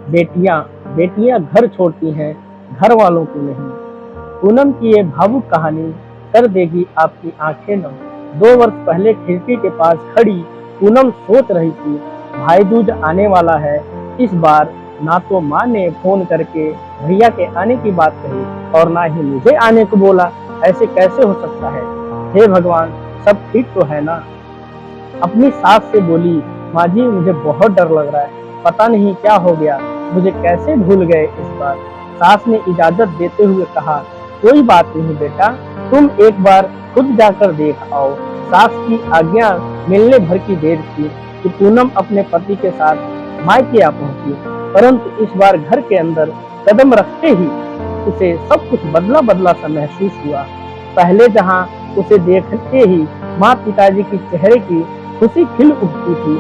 बेटियां बेटियां घर छोड़ती हैं, घर वालों को नहीं। पूनम की ये भावुक कहानी कर देगी आपकी आंखें नम। 2 वर्ष पहले खिड़की के पास खड़ी पूनम सोच रही थी, भाई दूज आने वाला है। इस बार ना तो माँ ने फोन करके भैया के आने की बात कही और ना ही मुझे आने को बोला। ऐसे कैसे हो सकता है? हे भगवान, सब ठीक तो है ना? अपनी सास से बोली, माँ जी मुझे बहुत डर लग रहा है, पता नहीं क्या हो गया, मुझे कैसे भूल गए इस बार। सास ने इजाजत देते हुए कहा, कोई बात नहीं बेटा, तुम एक बार खुद जाकर देख आओ। सास की आज्ञा मिलने भर की देर थी कि पूनम अपने पति के साथ मायके आ पहुंची, परंतु इस बार घर के अंदर कदम रखते ही उसे सब कुछ बदला बदला सा महसूस हुआ। पहले जहां उसे देखते ही माँ पिताजी की चेहरे की खुशी खिल उठती थी,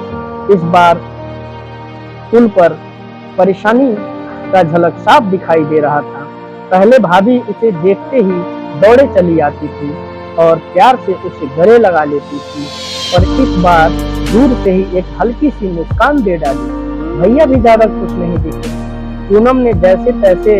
इस बार उन पर परेशानी का झलक साफ दिखाई दे रहा था। पहले भाभी उसे देखते ही दौड़े चली आती थी और प्यार से उसे गले लगा लेती थी, और इस बार दूर से ही एक हल्की सी मुस्कान दे डाली। भैया भी ज्यादा खुश नहीं दिखे। पूनम ने जैसे तैसे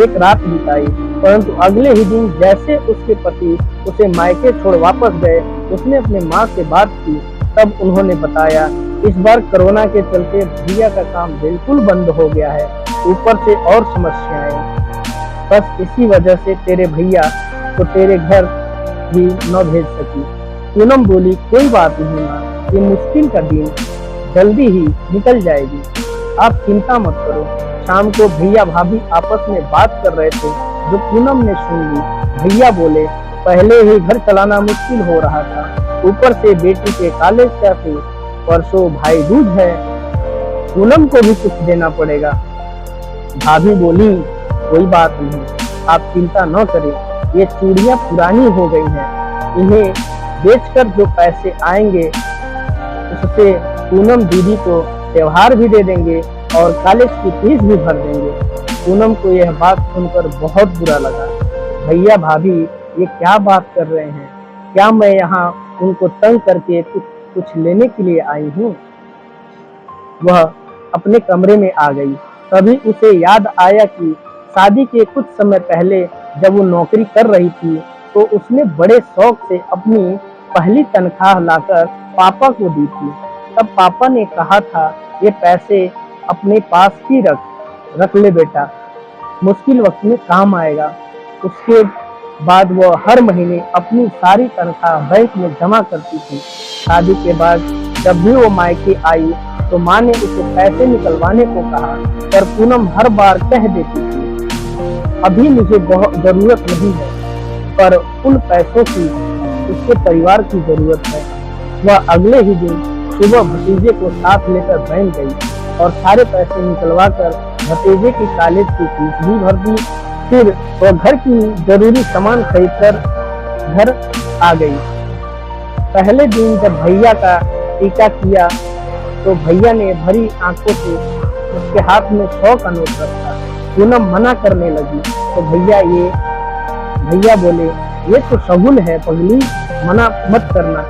एक रात बिताई, परंतु अगले ही दिन जैसे उसके पति उसे मायके छोड़ वापस गए, उसने अपने माँ से बात की। तब उन्होंने बताया, इस बार कोरोना के चलते भैया का काम बिल्कुल बंद हो गया है, ऊपर से और समस्याएं। बस इसी वजह से तेरे भैया को तेरे घर भी न भेज सकी। पूनम बोली, कोई बात नहीं माँ, ये मुश्किल का दिन जल्दी ही निकल जाएगी, आप चिंता मत करो। शाम को भैया भाभी आपस में बात कर रहे थे, जो पूनम ने सुन ली। भैया बोले, पहले ही घर चलाना मुश्किल हो रहा था, ऊपर से बेटी के कॉलेज का फीस, परसों भाई दूज है, पूनम को भी कुछ देना पड़ेगा। भाभी बोली, कोई बात नहीं, आप चिंता न करें, ये चूड़ियां पुरानी हो गई हैं, इन्हें बेचकर जो पैसे आएंगे उससे पूनम दीदी को त्योहार भी दे देंगे और कॉलेज की फीस भी भर देंगे। पूनम को यह बात सुनकर बहुत बुरा लगा। भैया भाभी ये क्या बात कर रहे हैं? क्या मैं यहाँ उनको तंग करके कुछ लेने के लिए आई हूँ? वह अपने कमरे में आ गई। तभी उसे याद आया कि शादी के कुछ समय पहले जब वो नौकरी कर रही थी, तो उसने बड़े शौक से अपनी पहली तनख्वाह लाकर पापा को दी थी। तब पापा ने कहा था, ये पैसे अपने पास ही रख ले बेटा, मुश्किल वक्त में काम आएगा। उसके बाद वह हर महीने अपनी सारी तनख्वाह बैंक में जमा करती थी। शादी के बाद जब भी वो मायके आई तो माँ ने उसे पैसे निकलवाने को कहा, पर पूनम हर बार कह देती थी, अभी मुझे बहुत जरूरत नहीं है, पर उन पैसों की उसके परिवार की जरूरत है। वह अगले ही दिन सुबह भतीजे को साथ लेकर बैंक गई और सारे पैसे निकलवा कर भतीजे की कॉलेज की फीस भी भर दी। फिर वह घर की जरूरी सामान खरीदकर घर आ गई। पहले दिन जब भैया का टीका किया तो भैया ने भरी आंखों से उसके हाथ में 100 का नोट रखा। पूनम मना करने लगी तो भैया बोले, ये तो शगुन है पगली, मना मत करना।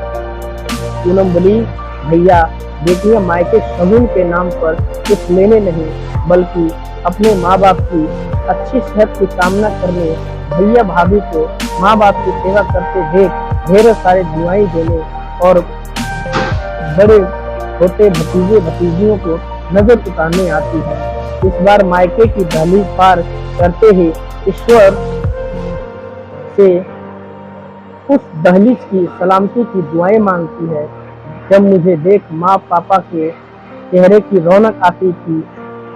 पूनम बोली, भैया बेटियां मायके शगुन के नाम पर कुछ लेने नहीं, बल्कि अपने माँ बाप की अच्छी सेहत की कामना करने, भैया भाभी को माँ बाप की सेवा करते देख ढेर सारे दुआएं देने और बड़े छोटे भतीजे भतीजियों को नजर उतारने आती है। इस बार मायके की दहलीज पार करते ही ईश्वर से उस दहलीज की सलामती की दुआएं मांगती है। जब मुझे देख माँ पापा के चेहरे की रौनक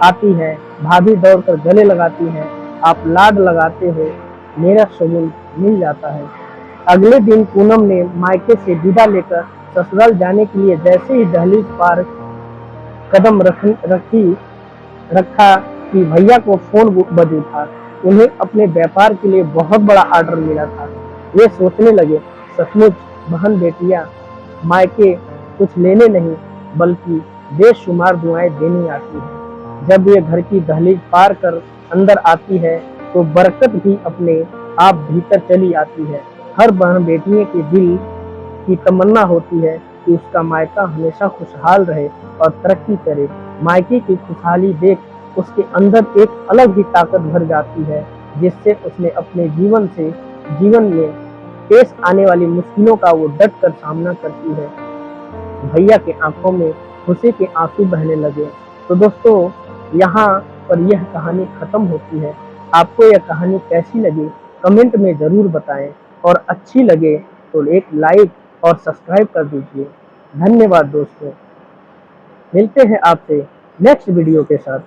आती है, भाभी दौड़कर गले लगाती है, आप लाड लगाते हो, मेरा शगुन मिल जाता है। अगले दिन पूनम ने मायके से विदा लेकर ससुराल जाने के लिए जैसे ही दहलीज पार कदम रखा कि भैया को फोन बज उठा। उन्हें अपने व्यापार के लिए बहुत बड़ा ऑर्डर मिला था। वे सोचने लगे, सचमुच बहन बेटियां मायके कुछ लेने नहीं बल्कि बेशुमार दुआएं देनी आती है। जब ये घर की दहलीज पार कर अंदर आती है तो बरकत भी अपने आप भीतर चली आती है। हर बहन बेटियों के दिल की तमन्ना होती है कि उसका मायका हमेशा खुशहाल रहे और तरक्की करे। मायके की खुशहाली देख उसके अंदर एक अलग ही ताकत भर जाती है, जिससे उसने अपने जीवन में पेश आने वाली मुश्किलों का वो डट कर सामना करती है। भैया की आंखों में खुशी के आंसू बहने लगे। तो दोस्तों, यहाँ पर यह कहानी खत्म होती है। आपको यह कहानी कैसी लगी कमेंट में जरूर बताएं, और अच्छी लगे तो एक लाइक और सब्सक्राइब कर दीजिए। धन्यवाद दोस्तों, मिलते हैं आपसे नेक्स्ट वीडियो के साथ।